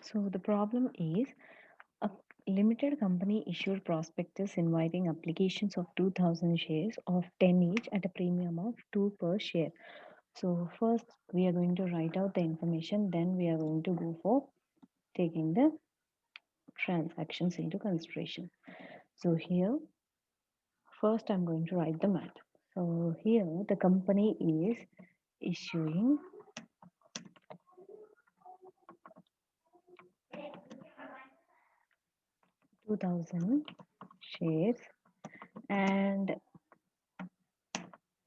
So the problem is a limited company issued prospectus inviting applications of 2000 shares of 10 each at a premium of 2 per share. So first we are going to write out the information, then we are going to go for taking the transactions into consideration. So here first I'm going to write the math. So here the company is issuing 2000 shares and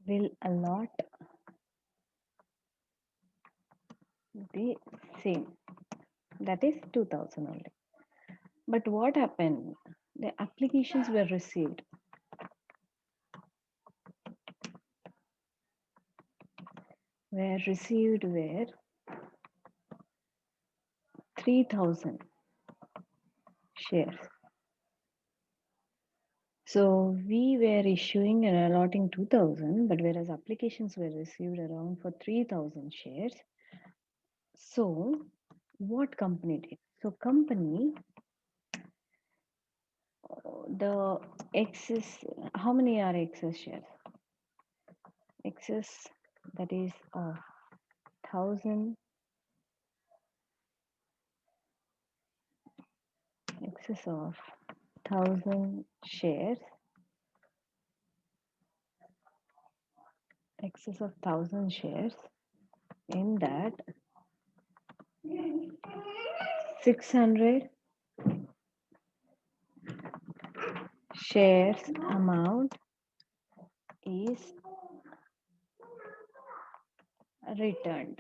will allot the same, that is 2000 only. But what happened? The applications were 3000 shares. So we were issuing and allotting 2000, but whereas applications were received around for 3000 shares. So what company did? So company, the excess, how many are excess shares? Excess, that is of 1000, excess of 1000 shares, excess of 1000 shares, in that 600 shares amount is returned.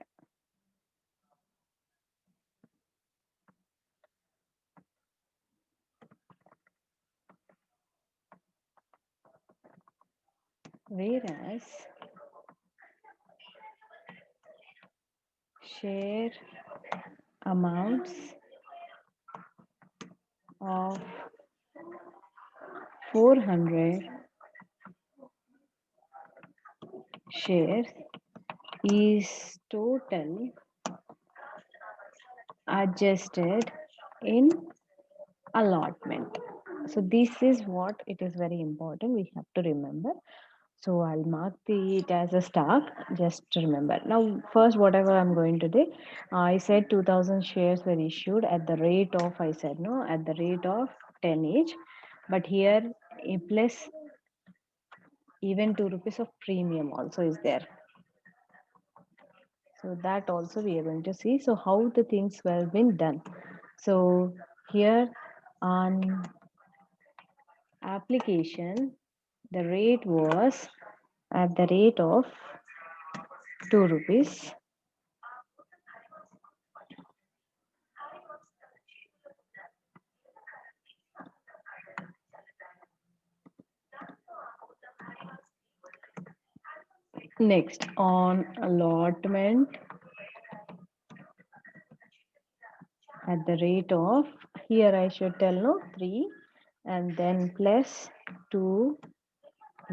Whereas share amounts of 400 shares is total adjusted in allotment. So this is what it is very important we have to remember. So I'll mark it as a star, just to remember. Now first whatever I'm going to do, I said 2000 shares were issued at the rate of, I said no, at the rate of 10 each, but here a plus even 2 rupees of premium also is there. So that also we are going to see. So how the things were been done. So here on application, the rate was at the rate of 2 rupees. Next, on allotment at the rate of, here I should tell no 3, and then plus 2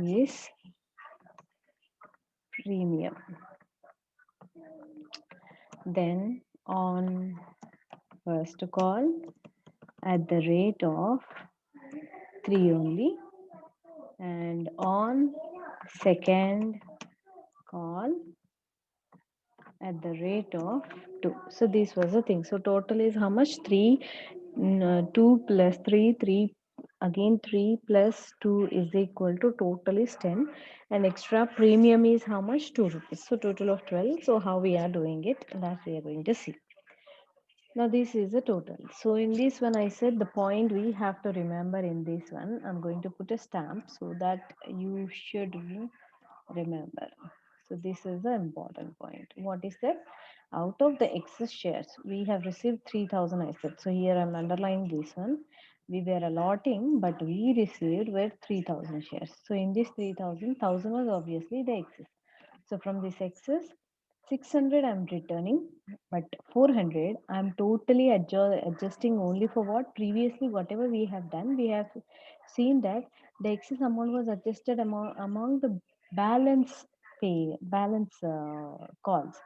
is premium. Then on first call at the rate of 3 only, and on second call at the rate of 2. So this was the thing. So total is how much? 3, 2 plus 3, 3 again 3 plus 2 is equal to, total is 10, and extra premium is how much? 2 rupees. So total of 12. So how we are doing it, that we are going to see. Now this is the total. So in this one I said the point we have to remember in this one, I'm going to put a stamp so that you should remember. So this is the important point. What is that? Out of the excess shares, we have received 3000, I said. So here I'm underlining this one. We were allotting, but we received were 3000 shares. So in this 3000, 1000 was obviously the excess. So from this excess, 600 I'm returning, but 400 I'm totally adjusting only for what previously whatever we have done. We have seen that the excess amount was adjusted among the balance calls.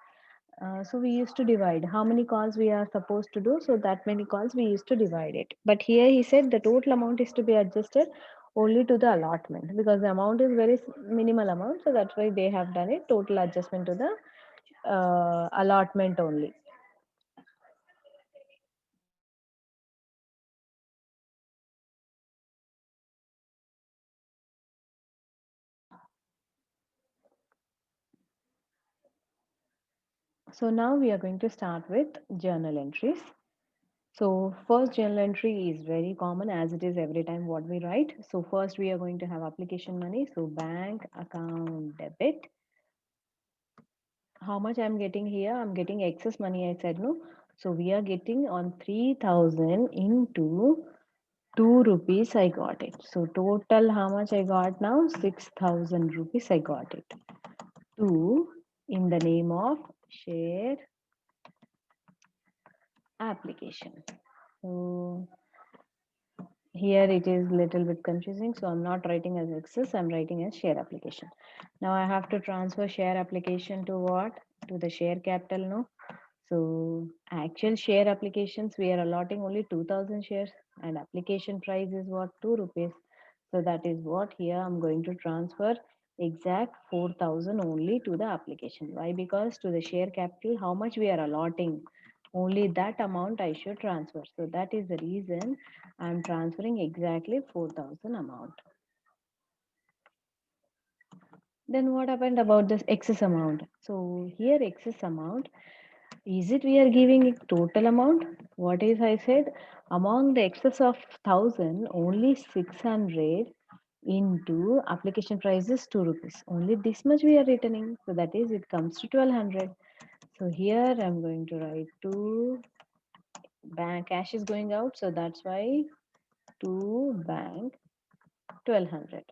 So we used to divide how many calls we are supposed to do. So that many calls we used to divide it. But here he said the total amount is to be adjusted only to the allotment because the amount is very minimal amount. So that's why they have done it total adjustment to the allotment only. So now we are going to start with journal entries. So first journal entry is very common as it is every time what we write. So first we are going to have application money. So bank account debit. How much I'm getting here? I'm getting excess money. I said no. So we are getting on 3,000 into 2 rupees. I got it. So total how much I got now? 6,000 rupees. I got it. 2 in the name of share application. So here it is little bit confusing, so I'm not writing as excess, I'm writing as share application. Now I have to transfer share application to what? To the share capital, no? So actual share applications, we are allotting only 2000 shares and application price is what? 2 rupees. So that is what here I'm going to transfer exact 4,000 only to the application. Why? Because to the share capital, how much we are allotting? Only that amount I should transfer. So that is the reason I'm transferring exactly 4,000 amount. Then what happened about this excess amount? So here excess amount, is it we are giving it total amount? What is I said? Among the excess of 1,000, only 600 into application price is 2 rupees. Only this much we are returning. So that is it comes to 1,200. So here I'm going to write to bank cash is going out. So that's why to bank 1,200.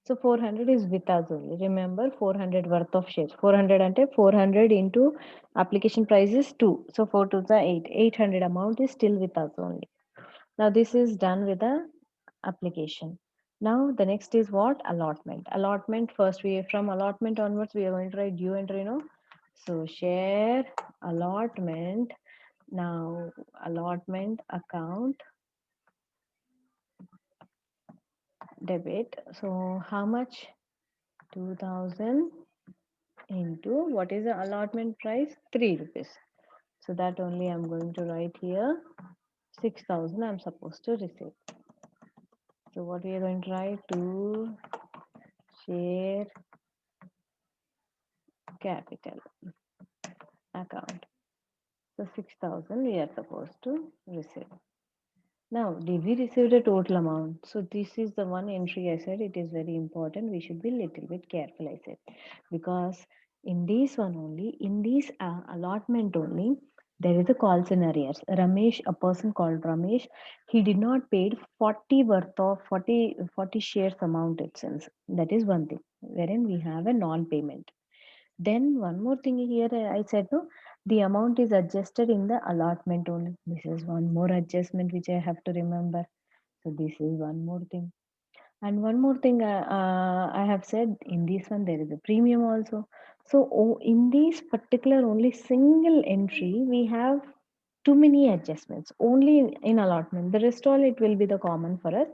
So 400 is with us only. Remember 400 worth of shares. 400 ante 400 into application price is 2. So 4 to the 8. 800 amount is still with us only. Now this is done with the application. Now the next is what? Allotment. Allotment first we from allotment onwards we are going to write due entry, no? So share allotment. Now allotment account debit. So how much? 2000 into what is the allotment price? 3 rupees. So that only I'm going to write here 6,000 I'm supposed to receive. So what we are going to write to share capital account. So 6,000 we are supposed to receive. Now, did we receive the total amount? So this is the one entry I said it is very important. We should be little bit careful, I said, because in this one only, in this allotment only, there is a calls in arrears. Ramesh, a person called Ramesh, he did not paid 40 worth of 40 shares amount it seems. That is one thing, wherein we have a non-payment. Then one more thing here I said no, the amount is adjusted in the allotment only. This is one more adjustment which I have to remember. So this is one more thing. And one more thing I have said in this one there is a premium also. So in this particular only single entry we have too many adjustments only in allotment. The rest all it will be the common for us.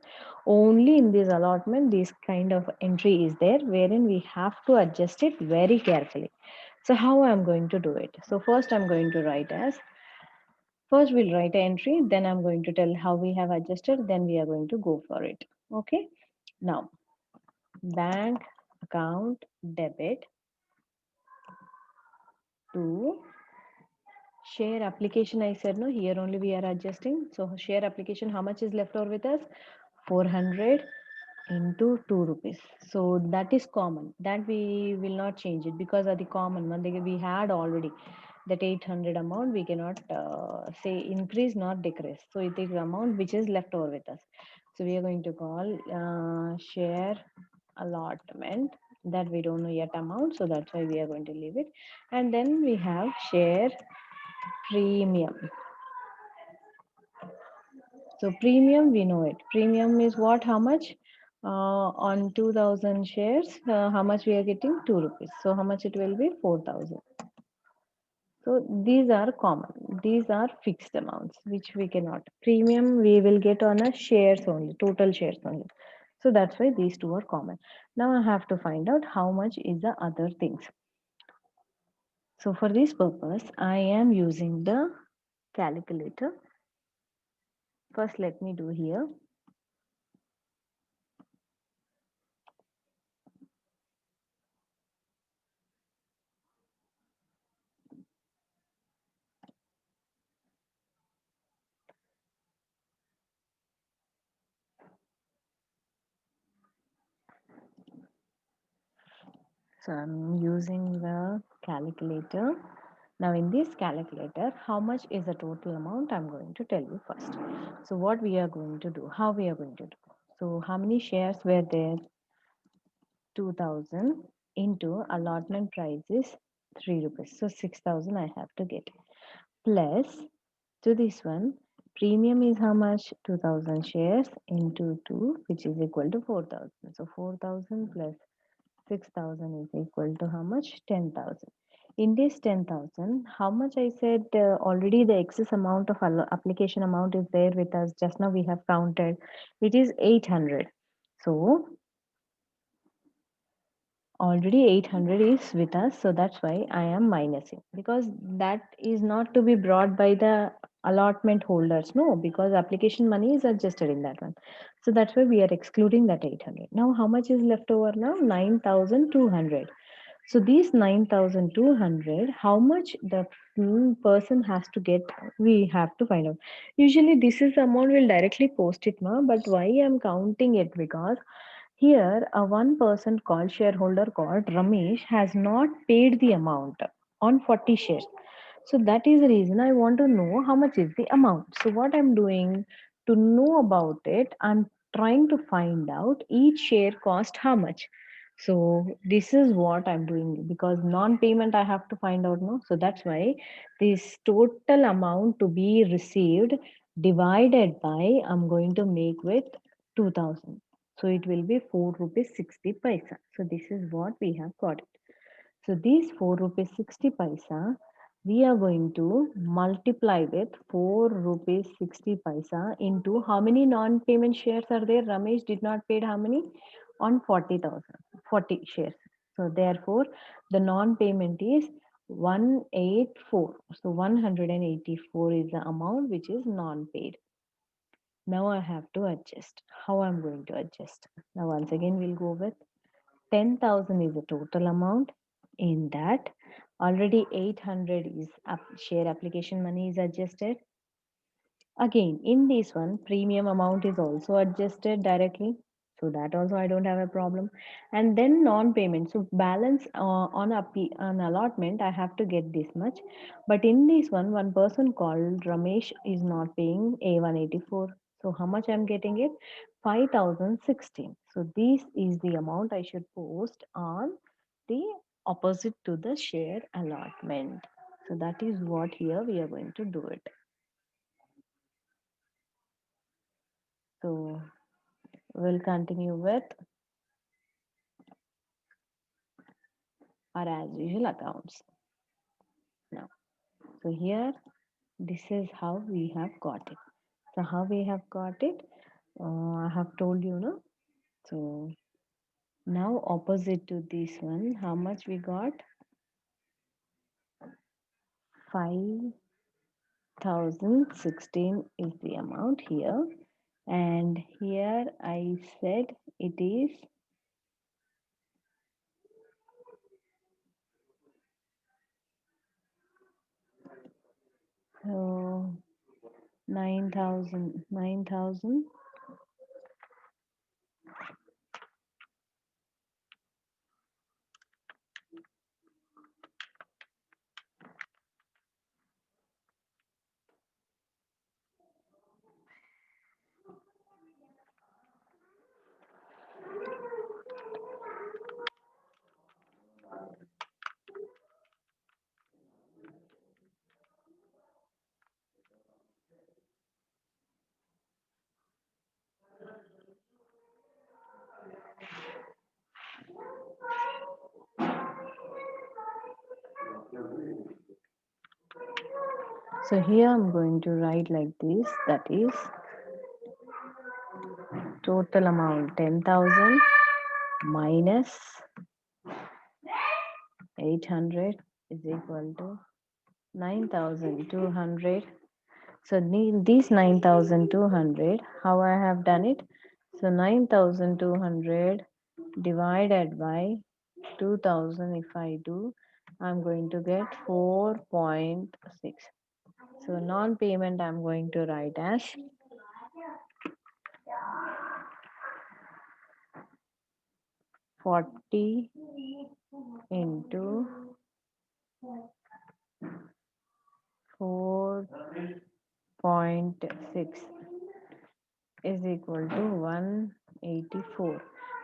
Only in this allotment this kind of entry is there wherein we have to adjust it very carefully. So how I'm going to do it? So first I'm going to write as first we'll write an entry, then I'm going to tell how we have adjusted, then we are going to go for it. Okay. Now bank account debit to share application. I said no, here only we are adjusting. So share application, how much is left over with us? 400 into 2 rupees. So that is common, that we will not change it because of the common one we had already that 800 amount. We cannot say increase not decrease, so it is amount which is left over with us. So we are going to call share allotment, that we don't know yet amount, so that's why we are going to leave it. And then we have share premium. So premium, we know it. Premium is what? How much? On 2000 shares, how much we are getting? 2 rupees. So how much it will be? 4,000. So these are common. These are fixed amounts which we cannot. Premium we will get on a shares only, total shares only. So that's why these two are common. Now I have to find out how much is the other things. So for this purpose, I am using the calculator. First, let me do here. So I'm using the calculator. Now in this calculator, how much is the total amount? I'm going to tell you first. So what we are going to do, how we are going to do. So how many shares were there? 2000 into allotment price is 3 rupees. So 6000 I have to get. Plus to this one, premium is how much? 2000 shares into 2, which is equal to 4000. So 4000 plus 6000 is equal to how much? 10,000. In this 10,000, how much I said already the excess amount of application amount is there with us. Just now we have counted. It is 800. So already 800 is with us. So that's why I am minusing, because that is not to be brought by the allotment holders. No, because application money is adjusted in that one. So that's why we are excluding that 800. Now how much is left over now? 9,200. So these 9,200, how much the person has to get, we have to find out. Usually this is the amount we'll directly post it, ma, but why I'm counting it? Because here a one person called shareholder called Ramesh has not paid the amount on 40 shares. So that is the reason I want to know how much is the amount. So what I'm doing to know about it, I'm trying to find out each share cost how much. So this is what I'm doing, because non-payment I have to find out, no. So that's why this total amount to be received divided by, I'm going to make with 2000. So it will be 4 rupees 60 paisa. So this is what we have got it. So these 4 rupees 60 paisa, we are going to multiply with 4 rupees 60 paisa into how many non-payment shares are there? Ramesh did not pay how many? On 40,000, 40 shares. So therefore, the non-payment is 184. So 184 is the amount which is non-paid. Now I have to adjust. How I'm going to adjust? Now once again we'll go with 10,000 is the total amount. In that, already 800 is share application money is adjusted. Again, in this one, premium amount is also adjusted directly. So that also I don't have a problem. And then non-payment. So balance on allotment, I have to get this much. But in this one person called Ramesh is not paying A184. So how much I'm getting it? 5,016. So this is the amount I should post on the opposite to the share allotment. So that is what here we are going to do it. So we'll continue with our as usual accounts now. So here, this is how we have got it. So how we have got it, I have told you, no? So now opposite to this one, how much we got? 5,016 is the amount here. And here I said it is, so 9,000, 9,000. So here I'm going to write like this, that is total amount 10,000 minus 800 is equal to 9,200. So these 9,200, how I have done it? So 9,200 divided by 2,000 if I do, I'm going to get 4.6. So non-payment I'm going to write as 40 into 4.6 is equal to 184.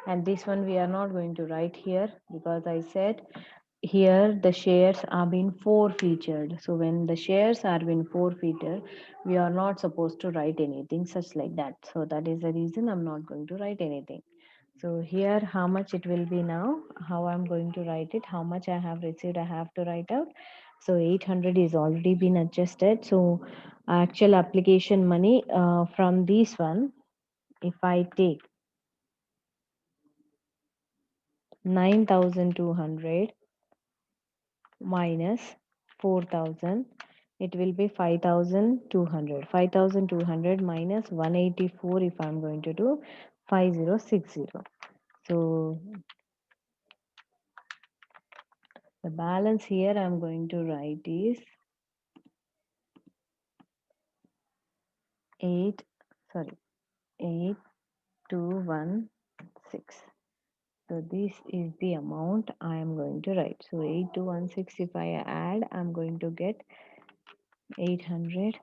And this one we are not going to write here because I said here the shares are being forfeited. So when the shares are being forfeited, we are not supposed to write anything such like that. So that is the reason I'm not going to write anything. So here how much it will be now, how I'm going to write it, how much I have received, I have to write out. So 800 is already been adjusted. So actual application money from this one, if I take 9,200 minus 4,000, it will be 5,200. 5,200 minus 184 if I'm going to do 5060. So the balance here I'm going to write is 8, sorry, 8216. So this is the amount I am going to write. So 8216 if I add, I'm going to get 800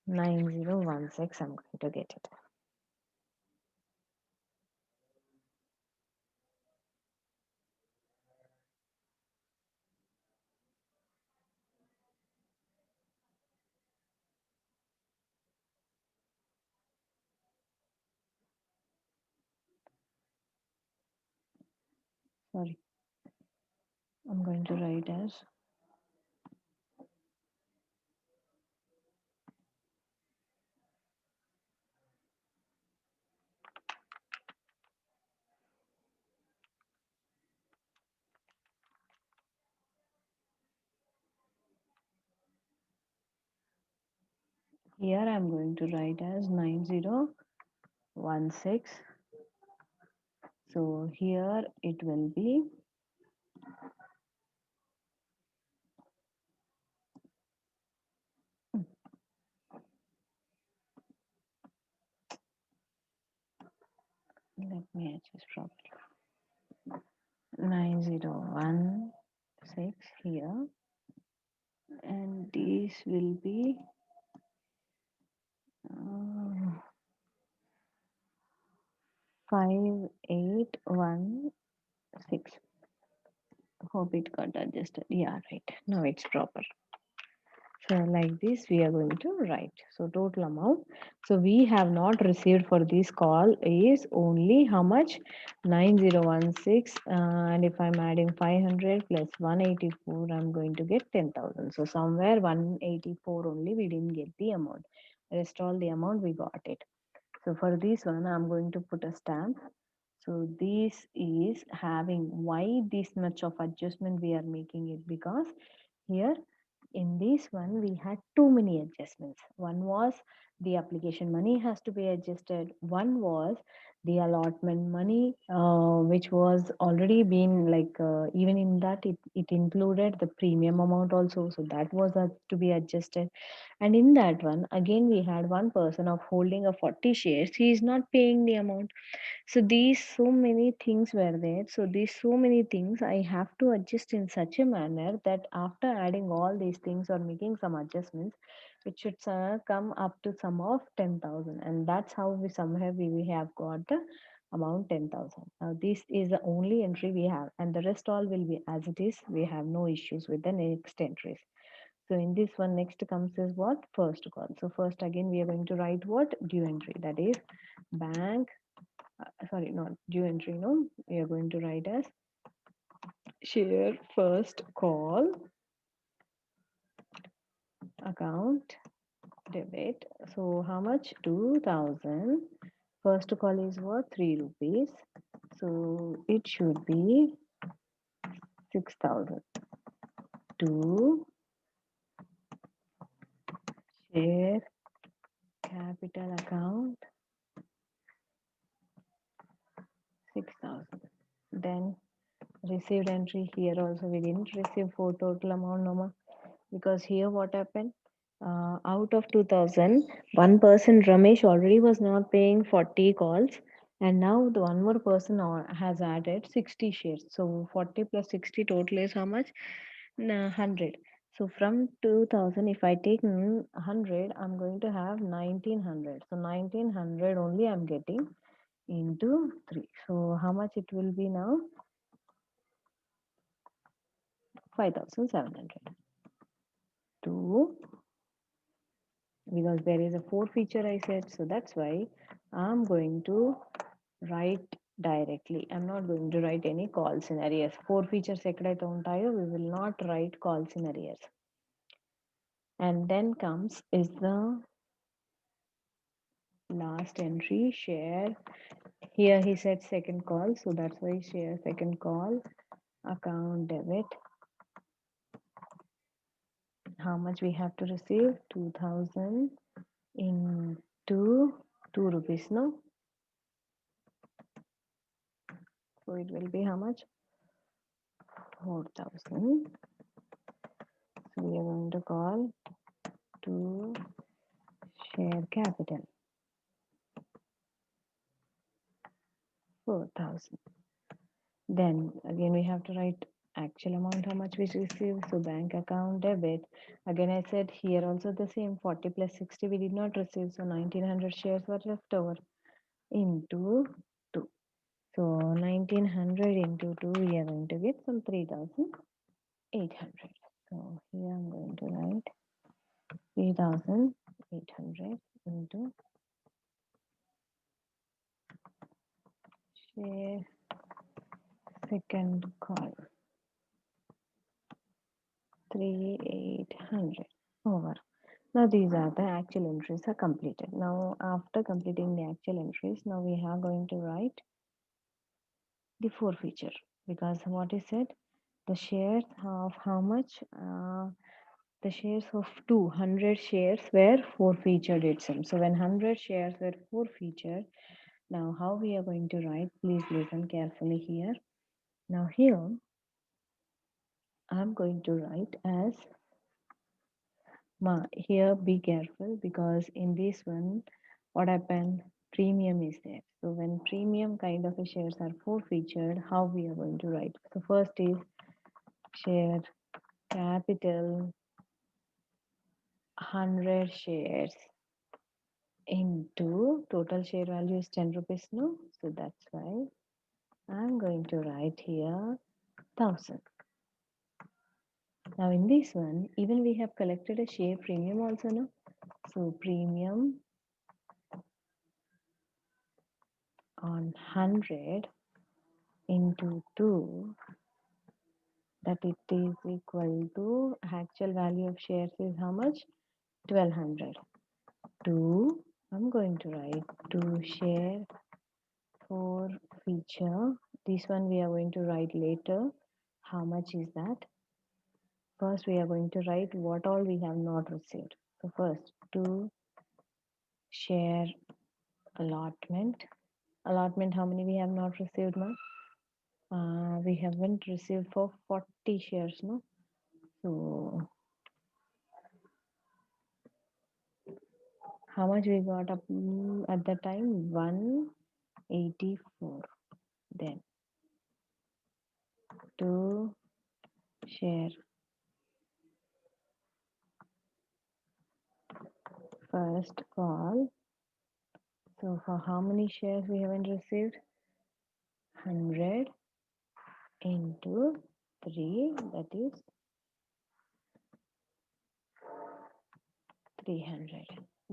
9016. I'm going to get it. Sorry, I'm going to write as here I'm going to write as 9016. So here it will be let me adjust properly. 9016 here, and this will be 5816. Hope it got adjusted. Yeah, right. Now it's proper. So like this we are going to write. So total amount. So we have not received for this call is only how much? 9016, and if I'm adding 500 plus 184, I'm going to get 10,000. So somewhere 184 only we didn't get the amount. Rest all the amount we got it. So for this one I'm going to put a stamp. So this is having, why this much of adjustment we are making it, because here in this one we had too many adjustments. One was the application money has to be adjusted, one was the allotment money, which was already been like even in that it included the premium amount also, so that was to be adjusted. And in that one again we had one person of holding a 40 shares, he is not paying the amount. So these so many things were there. So these so many things I have to adjust in such a manner that after adding all these things or making some adjustments, it should come up to sum of 10,000. And that's how we somehow we have got the amount 10,000. Now this is the only entry we have, and the rest all will be as it is. We have no issues with the next entries. So in this one, next comes is what? First call. So first again we are going to write what? Due entry. That is bank, sorry, not due entry, no, we are going to write as share first call account debit. So how much? 2000. First call is what? 3 rupees. So it should be 6000. To share capital account 6000. Then received entry here also we didn't receive for total amount no more, because here what happened, out of 2000, one person Ramesh already was not paying 40 calls, and now the one more person has added 60 shares. So 40 plus 60 total is how much? 100. So from 2000, if I take 100, I'm going to have 1900. So 1900 only I'm getting into 3. So how much it will be now? 5700. 2, because there is a forfeiture I said, so that's why I'm going to write directly. I'm not going to write any calls in arrears. Forfeiture ఎక్కడైతే ఉంటాయో we will not write calls in arrears. And then comes is the last entry, share. Here he said second call, so that's why share second call account debit. How much we have to receive? 2000 into 2 rupees, no? So it will be how much? 4000. So we are going to call to share capital 4000. Then again we have to write actual amount how much we received. So bank account debit. Again I said here also the same, 40 plus 60 we did not receive, so 1900 shares were left over into 2. So 1900 into 2, we are going to get some 3800. So here I'm going to write 3800 into share second call 3800 over. Now these are the actual entries are completed. Now after completing the actual entries, now we are going to write the forfeiture, because what is said, the shares of how much, the shares of 200 shares were forfeited itself. So when 100 shares were forfeited, now how we are going to write, please listen carefully here. Now here I'm going to write as here be careful, because in this one what happened, premium is there. So when premium kind of a shares are forfeited, how we are going to write? So first is share capital 100 shares into total share value is 10 rupees, no? So that's why I'm going to write here 1000. Now in this one, even we have collected a share premium also, no? So premium on 100 into 2, that it is equal to actual value of shares is how much? 1200. 2, I'm going to write to share for feature. This one we are going to write later. How much is that? First we are going to write what all we have not received. So first to share allotment. Allotment, how many we have not received now? We haven't received for 40 shares, no? So how much we got up at the time? 184. Then to share first call. So for how many shares we haven't received? 100 into 3, that is 300.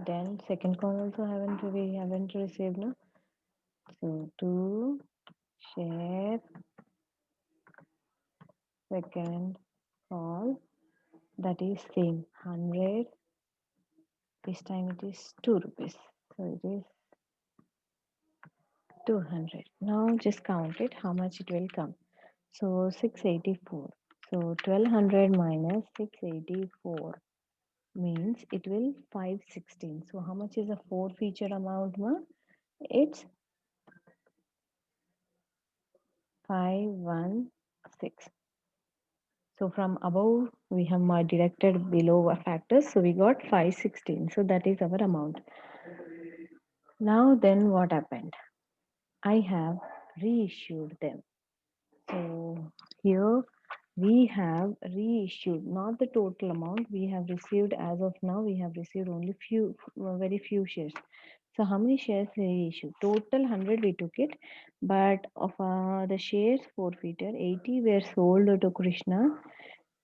Then second call also we haven't received, no? So to share second call, that is same 100 This time it is 2 rupees. So it is 200. Now just count it, how much it will come. So 684. So 1200 minus 684 means it will 516. So how much is the four feature amount, ma? It's 516. So from above we have deducted below factors. So we got 516. So that is our amount. Now then what happened? I have reissued them. So here we have reissued, not the total amount we have received as of now. We have received only very few shares. So how many shares we reissued? Total 100 we took it, but of the shares forfeited, 80 were sold to Krishna,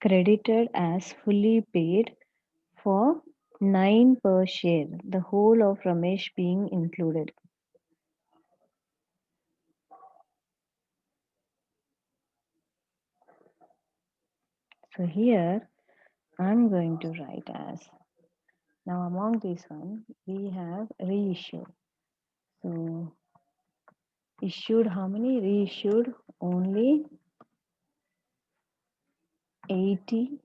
credited as fully paid for 9 per share, the whole of Ramesh being included. So here I'm going to write as, now among this one we have reissued. So issued how many? Reissued only 80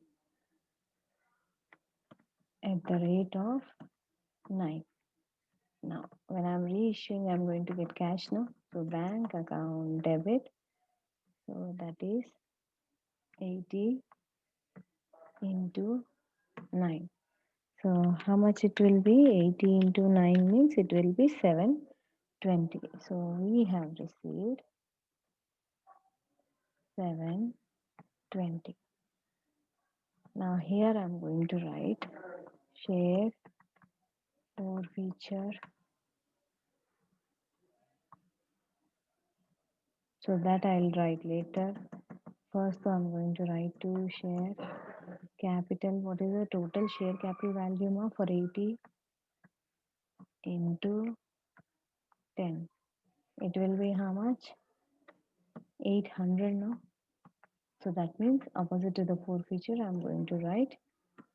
at the rate of 9. Now when I'm reissuing, I'm going to get cash now. So bank account debit. So that is 80 into 9. So how much it will be? 80 into 9 means it will be 720. So we have received 720. Now here I'm going to write share forfeiture. So that I'll write later. First I'm going to write to share capital. What is the total share capital value now for 80 into 10? It will be how much? 800 now. So that means opposite to the forfeiture I'm going to write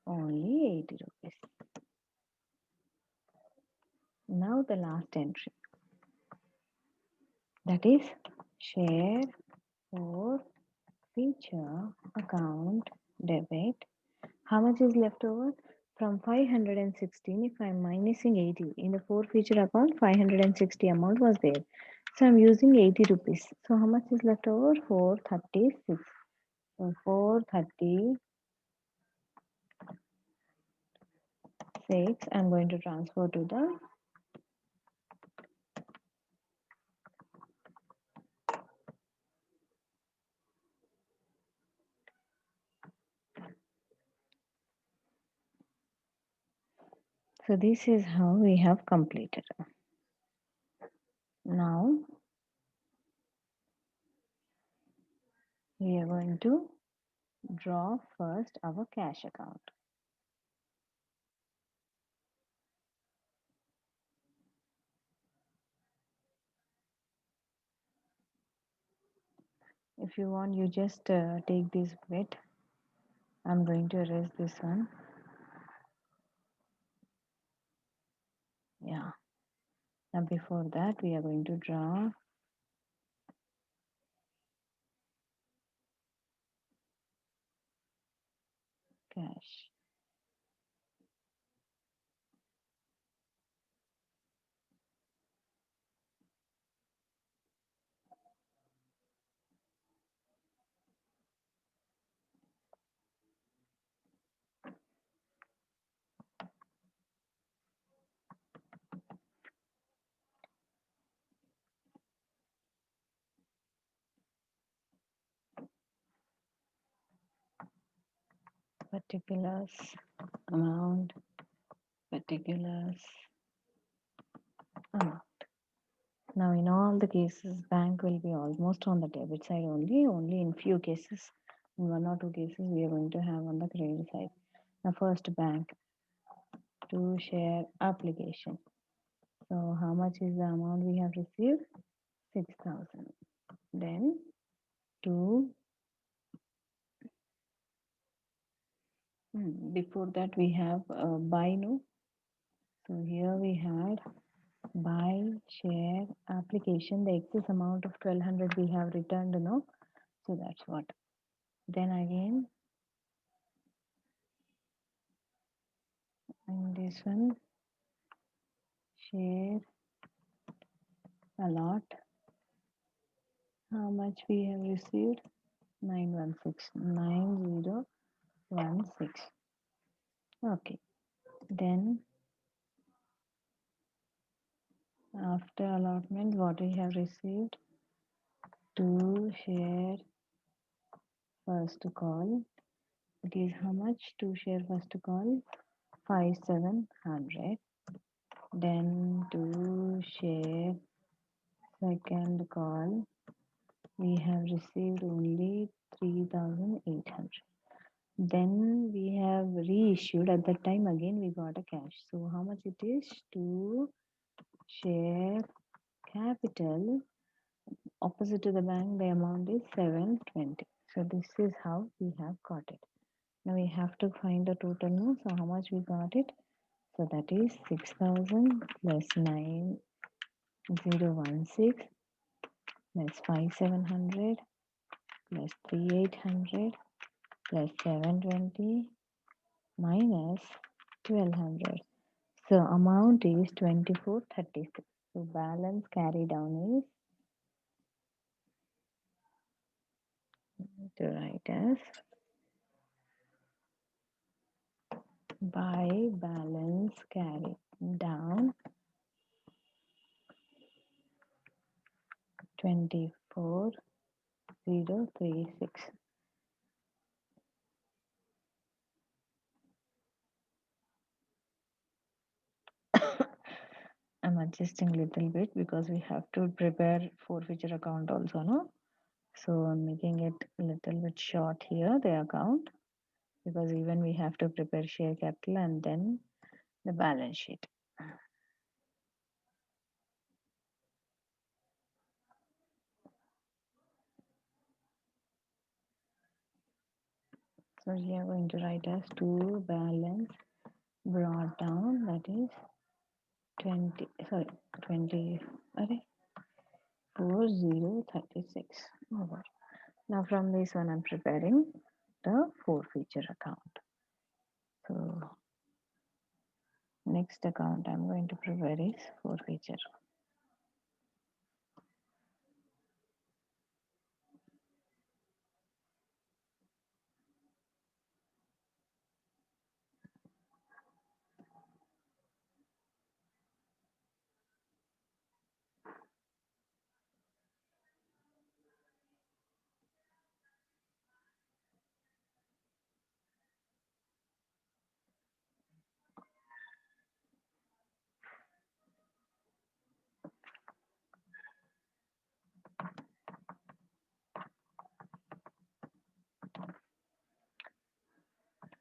only 80 rupees. Now the last entry, that is share forfeiture account debit. How much is left over? From 516, if I'm minusing 80, in the forfeiture account 560 amount was there. So I'm using 80 rupees. So how much is left over? 436. So 436 I'm going to transfer to the, so this is how we have completed. Now we are going to draw first our cash account. If you want, you just take this bit. I'm going to erase this one. Yeah. Now before that, we are going to draw cash. Particulars, amount, particulars, amount. Now in all the cases, bank will be almost on the debit side only. Only in few cases, in one or two cases, we are going to have on the credit side. Now first bank to share application. So how much is the amount we have received? 6,000. Then to before that we have buy no. So here we had buy share application. The excess amount of 1200 we have returned, so that's what. Then again in this one, share a lot. How much we have received? 9016. Okay, then after allotment, what we have received? 2 share first call. It is how much? 2 share first call? 5700. Then 2 share second call. We have received only 3800. Then we have reissued. At that time again we got a cash. So how much it is? 2 share capital. Opposite to the bank, the amount is 720. So this is how we have got it. Now we have to find the total now. So how much we got it? So that is 6000 plus 9016 plus 5700 plus 3800 plus 720 minus 1200. So amount is 2436. So balance carry down is to write as by balance carry down 24036. I'm adjusting little bit because we have to prepare forfeiture account also, no? So I'm making it a little bit short here, the account, because even we have to prepare share capital and then the balance sheet. So we are going to write as to balance brought down, that is 4036. Oh God. Now from this one I'm preparing the forfeiture account. So next account I'm going to prepare is forfeiture.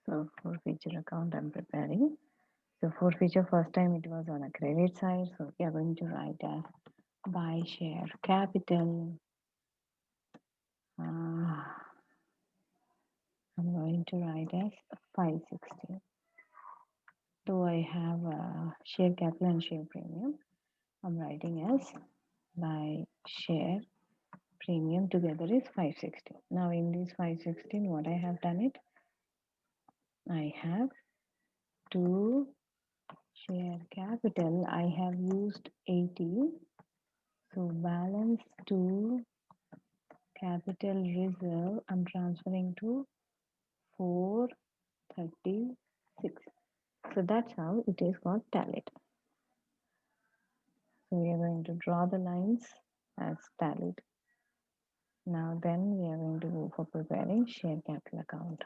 So forfeiture account I'm preparing. So forfeiture first time it was on a credit side. So we are going to write as buy share capital. I'm going to write as 560. Though I have share capital and share premium, I'm writing as buy share premium together is 560. Now in this 516, what I have done it, I have to share capital, I have used 80. So balance to capital reserve, I'm transferring to 436. So that's how it is got tallied. So we are going to draw the lines as tallied. Now then we are going to go for preparing share capital account.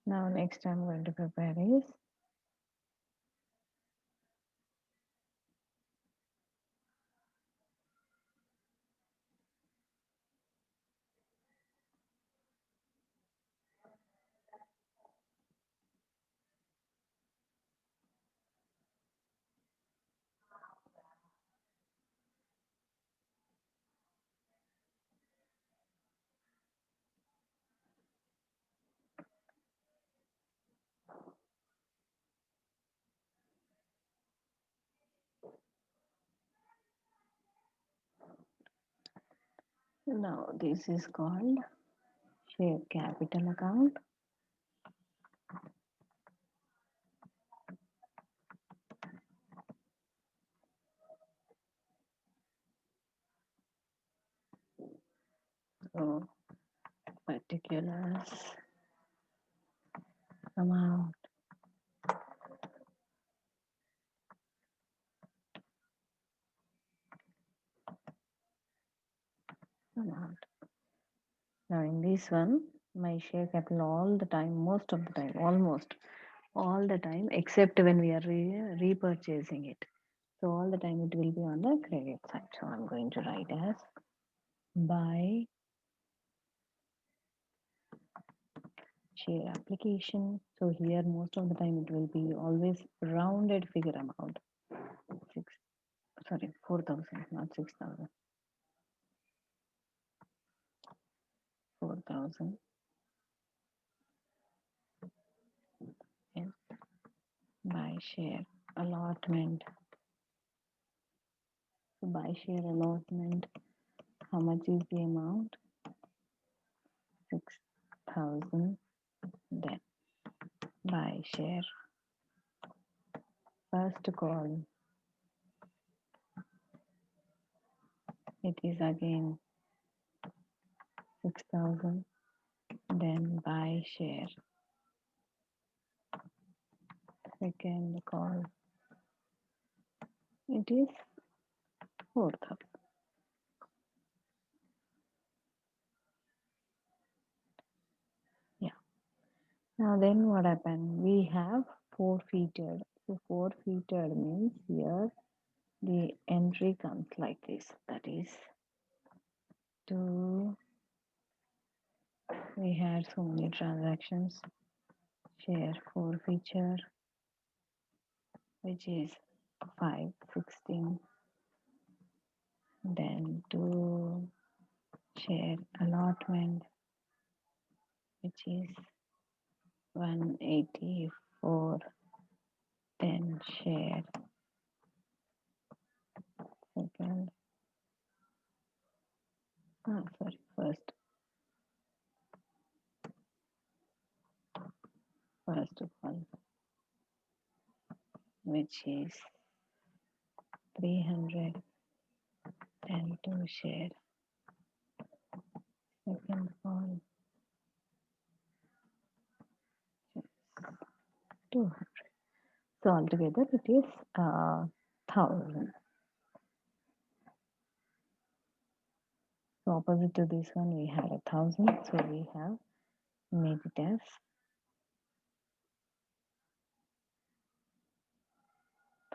Now next I'm going to prepare is Now this is called share capital account. So particulars, amount, amount. Now in this one, my share capital all the time, most of the time, almost all the time, except when we are repurchasing it. So all the time it will be on the credit side. So I'm going to write as buy share application. So here most of the time it will be always rounded figure amount. Six, sorry, 4,000, not 6,000. 4,000 and buy share allotment. So buy share allotment. How much is the amount? 6,000. Then buy share first call. It is again 6,000. Then buy share second call. It is 4,000. Yeah. Now then what happened? We have forfeited. So forfeited means here the entry comes like this. That is to we had so many transactions. Share forfeiture, which is 516. Then to share allotment, which is 184. Then share second. Sorry, first one, which is 300. Then to share second one, 200. So altogether it is 1,000. So opposite to this one we had 1,000. So we have made it as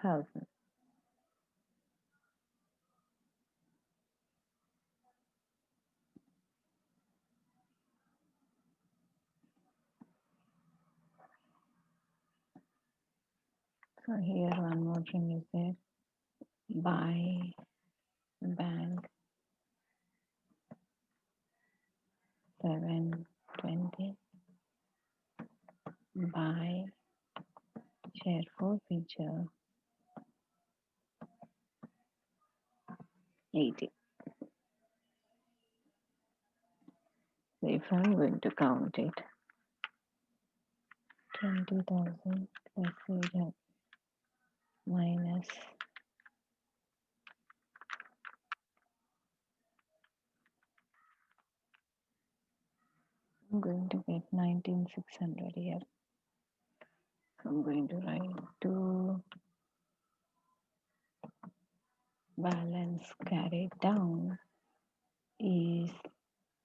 1,000. So here one more thing is there. Buy bank 720. Buy share forfeiture 80. So if I'm going to count it, 20,000 plus 800 minus I'm going to get 19,600 here. So I'm going to write to balance carried down is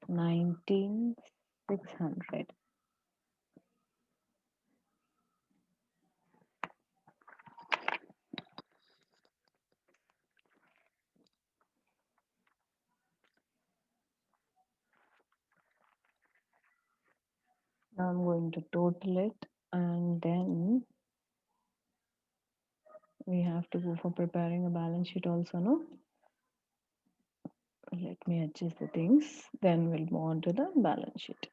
19,600. Now I'm going to total it and then we have to go for preparing a balance sheet also, no? Let me adjust the things, then we'll move on to the balance sheet.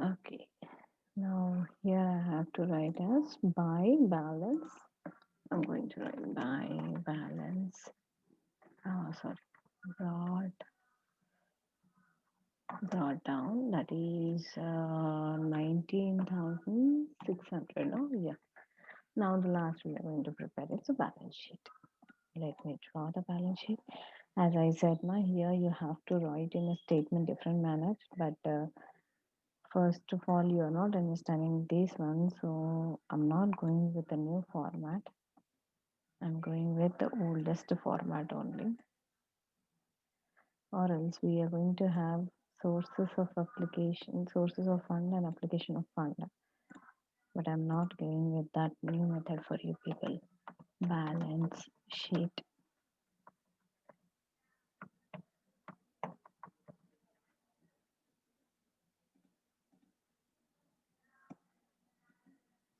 Okay, now here I have to write as by balance. I'm going to write by balance. Oh, sorry, brought brought down, that is 19,600. No, yeah. Now the last we are going to prepare is a balance sheet. Let me draw the balance sheet. As I said, here you have to write in a statement different manner, but first of all, you are not understanding this one, so I'm not going with the new format. I'm going with the oldest format only, or else we are going to have sources of application, sources of fund and application of fund. But I'm not going with that new method for you people. Balance sheet.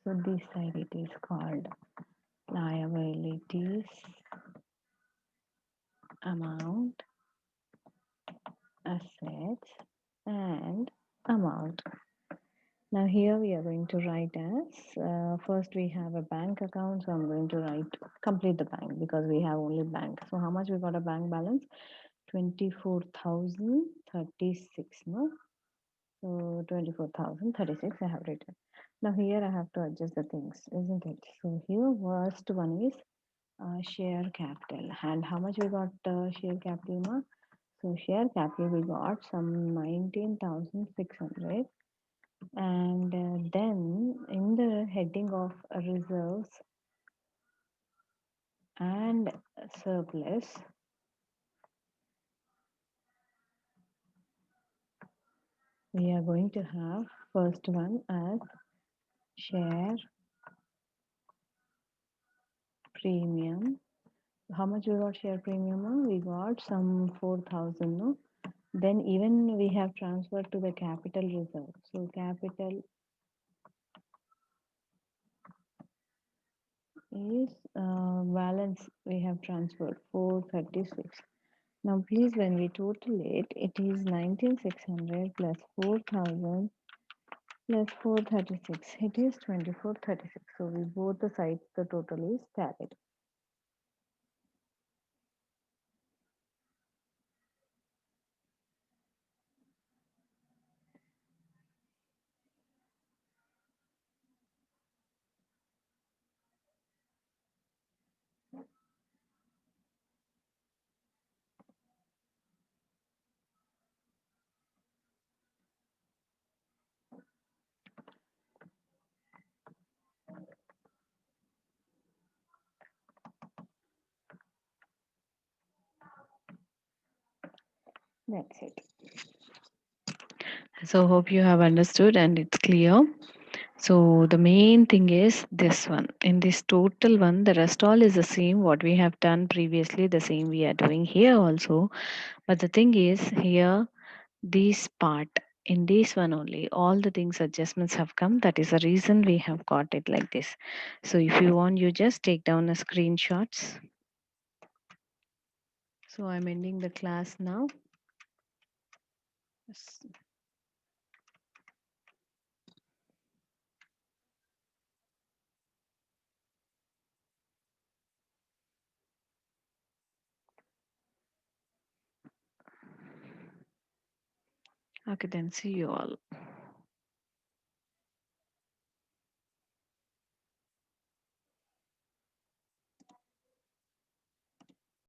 So this side it is called liabilities, amount, assets, and amount. Now here we are going to write as first we have a bank account, so I'm going to write complete the bank because we have only bank. So how much we got a bank balance? 24,036. No, so 24,036 I have written. Now here I have to adjust the things, isn't it? So here first one is share capital, and how much we got share capital, ma? So share capital we got some 19,600, and then in the heading of reserves and surplus, we are going to have first one as share premium. How much we got share premium, ma? We got some 4,000, no? Then even we have transferred to the capital reserve. So capital is balance we have transferred 436. Now please, when we total it, it is 19,600 plus 4,000 plus 436. It is 2436. So we both the sides the total is tallied. That's it. So hope you have understood and it's clear. So the main thing is this one. In this total one, the rest all is the same. What we have done previously, the same we are doing here also. But the thing is here, this part, in this one only, all the things adjustments have come. That is the reason we have got it like this. So if you want, you just take down a screenshots. So I'm ending the class now. Yes. Okay, then see you all.